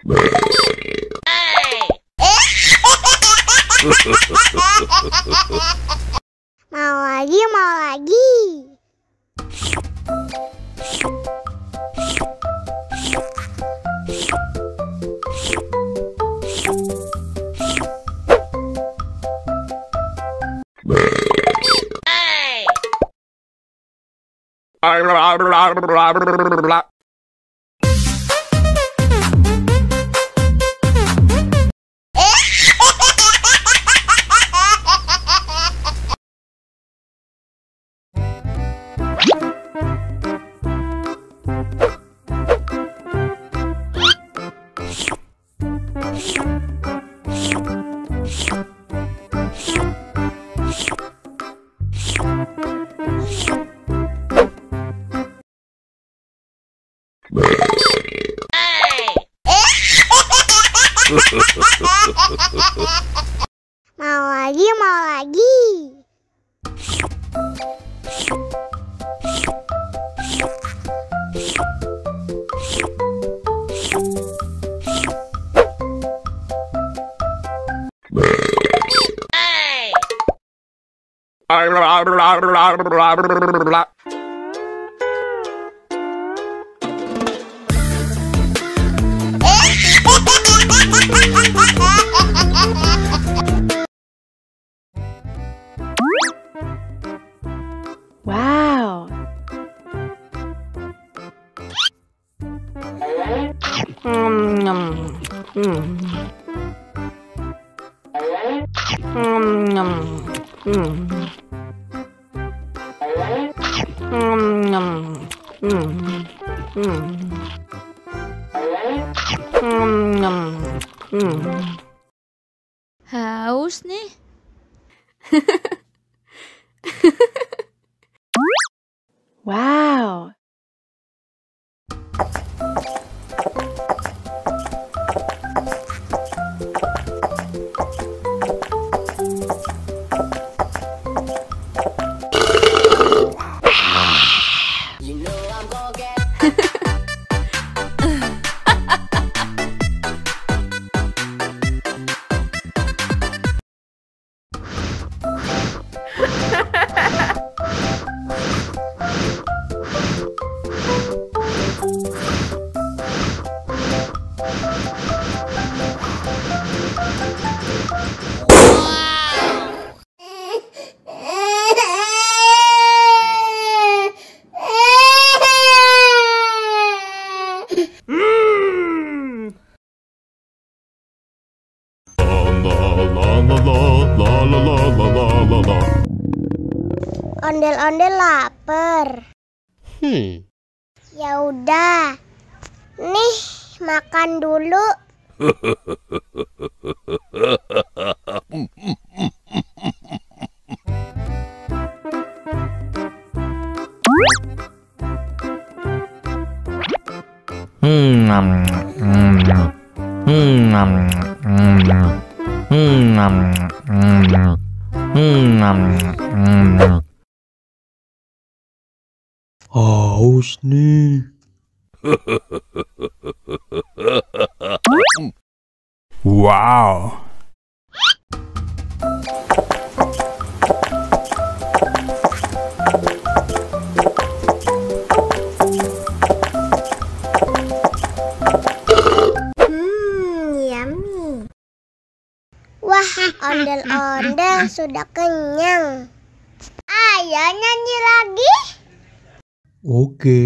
Mau lagi, mau lagi. Mau lagi, mau lagi. Wow. Haus nih. Wow. Ondel-ondel lapar. Ya udah. Nih, makan dulu. Haus nih. Wow. Yummy. Wah, ondel-ondel sudah kenyang. Ayo nyanyi lagi. Oke.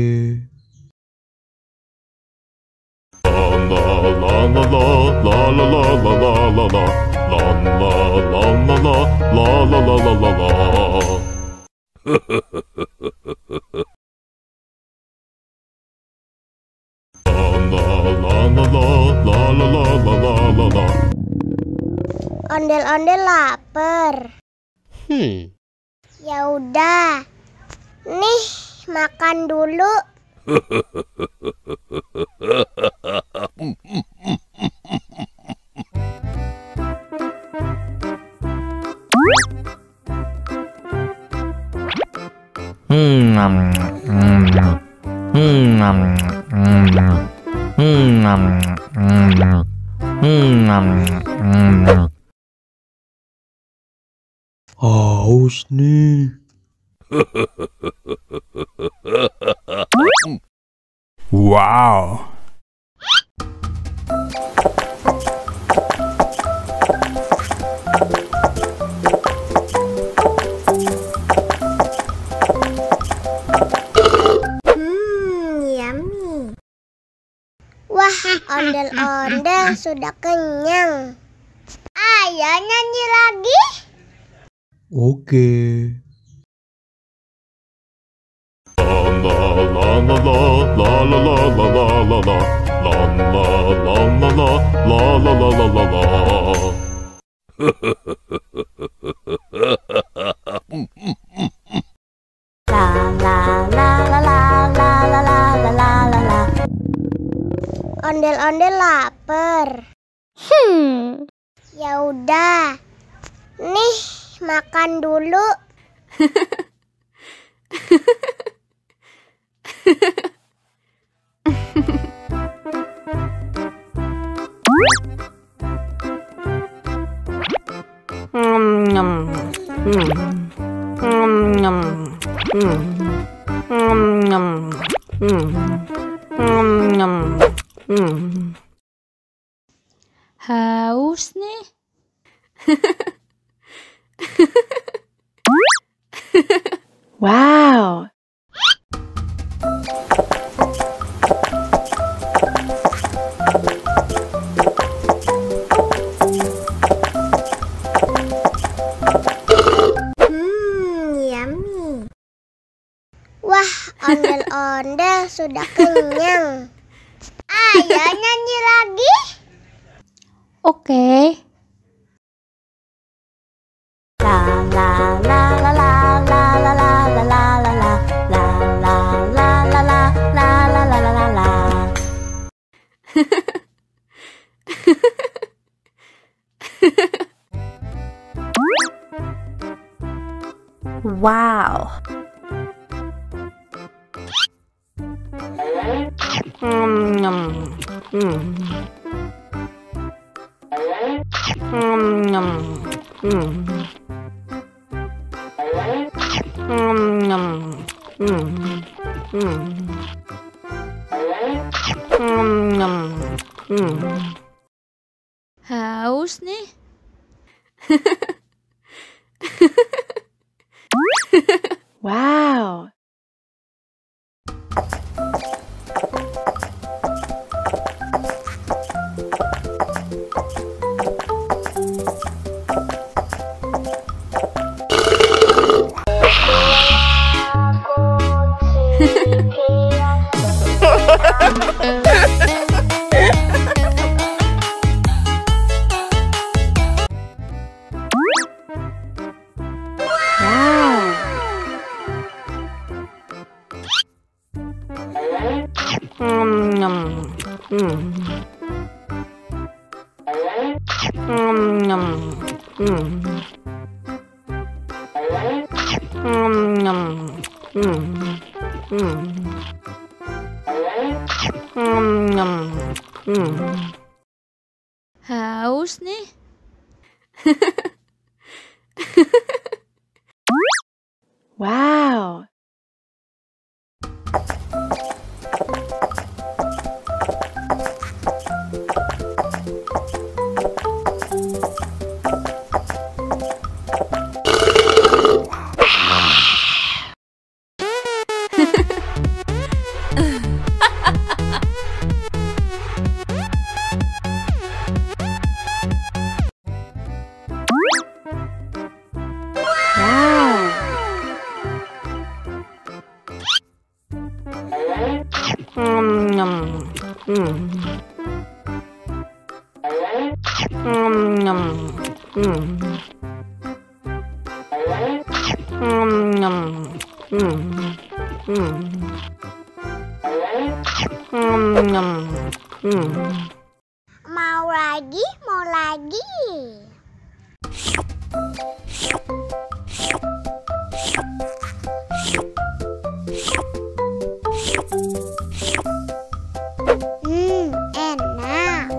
Ondel-ondel lapar. Ya udah. Nih, makan dulu. Haus nih. Wow. Yummy. Wah, ondel-ondel sudah kenyang. Ayo nyanyi lagi. Oke. Ondel-ondel lapar. Ya udah. Nih, makan dulu. Haus nih. Wow. Yummy. Wah, ondel-ondel sudah kenyang. Ayo nyanyi lagi. Oke. Wow. Haus nih. Wow. Haus nih. Wow. Mau lagi, mau lagi. Enak.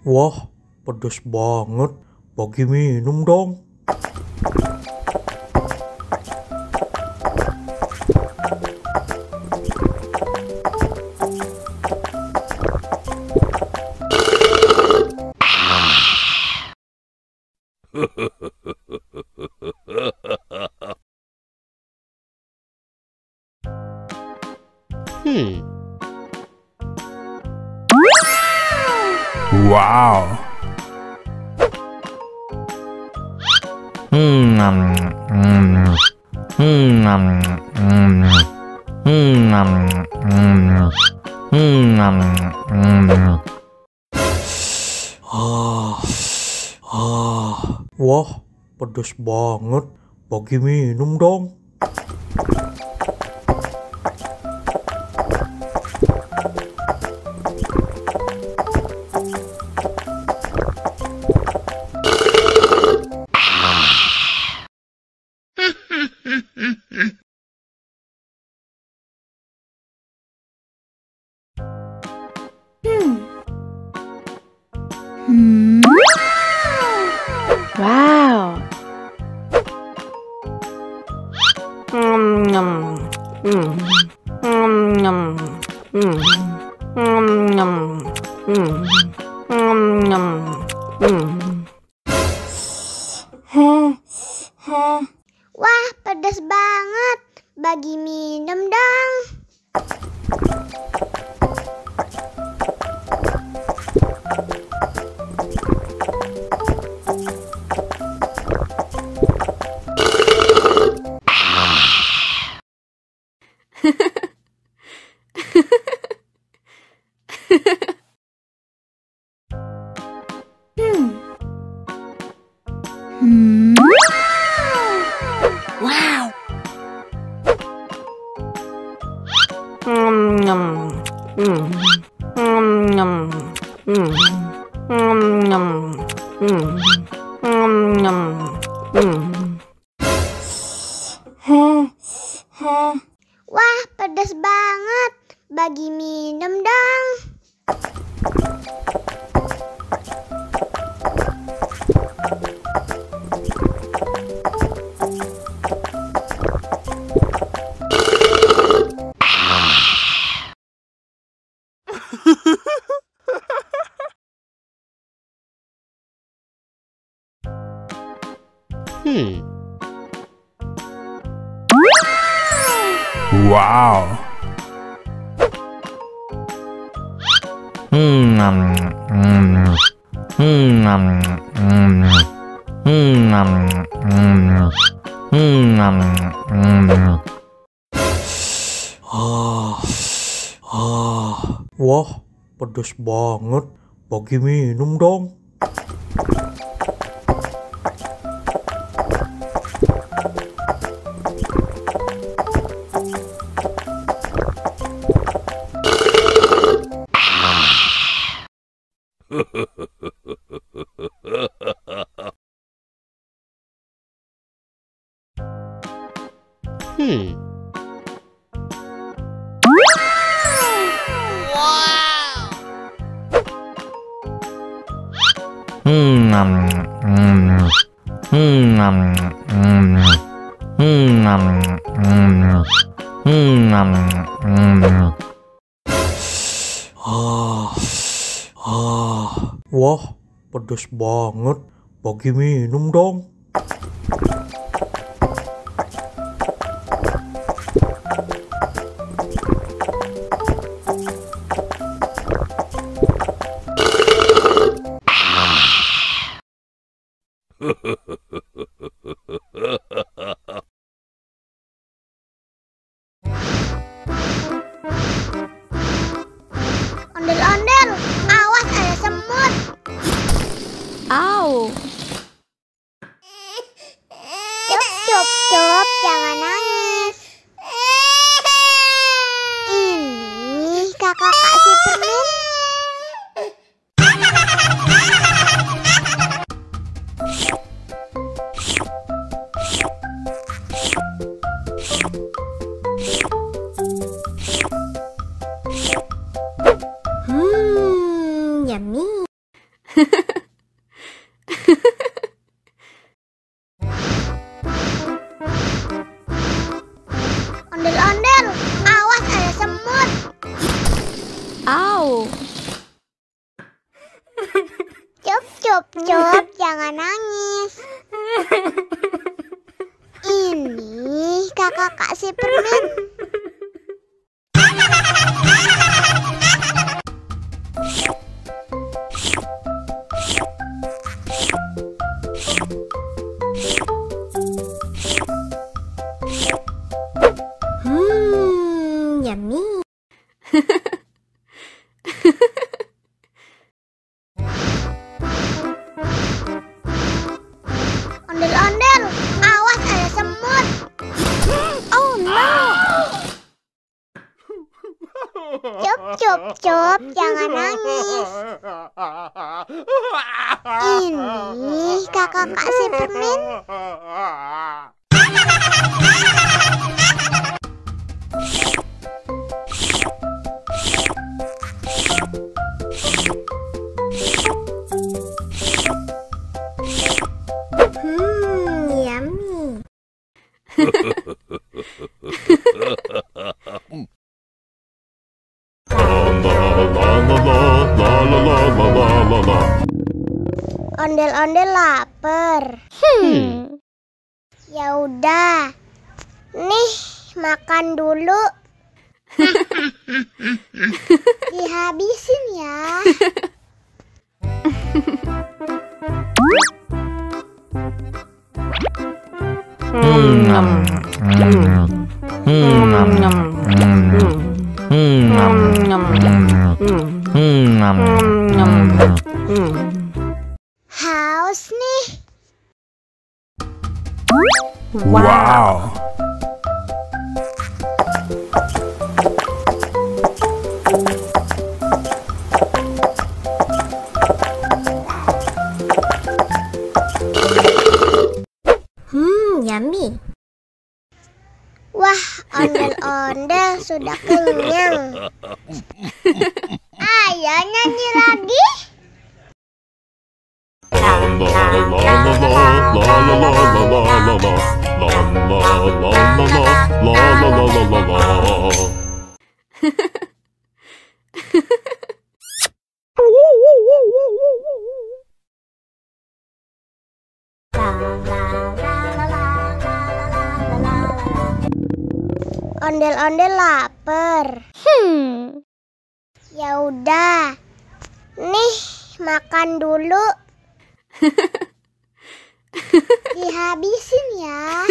Wah, pedas banget. Bagi minum dong. Wow. Wah, pedas banget. Bagi minum dong. Wow. Wah, pedas banget. Bagi minum dong. Wow. Wah, pedas banget. Bagi minum dong. Wow. Wah, pedas banget. Bagi minum dong. Wah, pedas banget. Bagi minum dong. Ondel-ondel, awas ada semut. Au. Cup, jangan nangis. Ini kakak kasih permen. Yummy. Ondel-ondel, awas ada semut. Ow. Cup, jangan nangis. Ini kakak kasih permen. Yummy. Ondel-ondel, awas ada semut. Oh no. Cup, jangan nangis. Ini kakak kasih permen. Yummy. Ondel-ondel lapar. Ya udah. Nih, makan dulu. Dihabisin ya. Haus nih. Wow. Yummy. Wah, ondel-ondel sudah kenyang. Ayo nyanyi lagi. Ondel-ondel lapar. Ya udah. Nih, makan dulu. Dihabisin ya.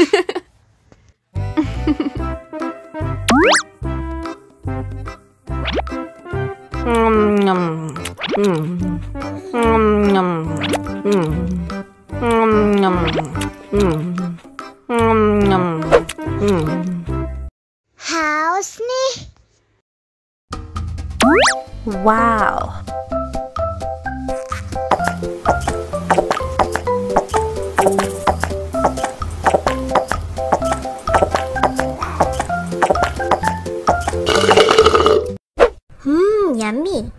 Haus nih. Wow. Yummy.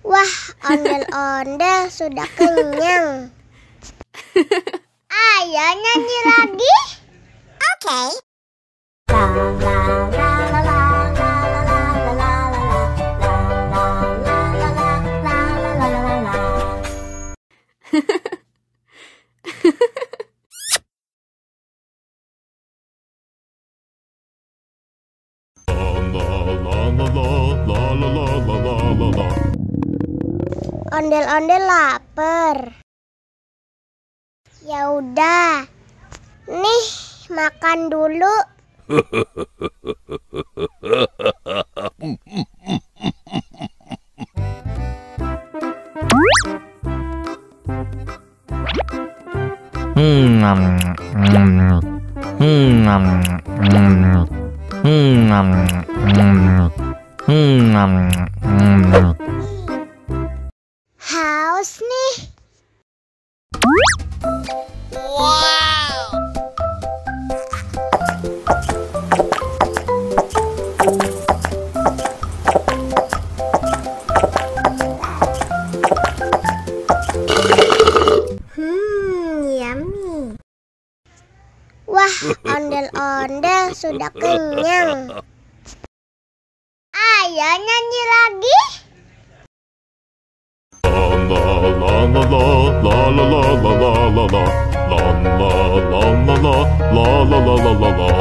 Wah, ondel-ondel sudah kenyang. Ayo nyanyi lagi. Oke. Ondel-ondel lapar. Ya udah. Nih, makan dulu. Haus nih. Wow. sudah kenyang. Ayo nyanyi lagi. La la la la la la la la la la la la la la la la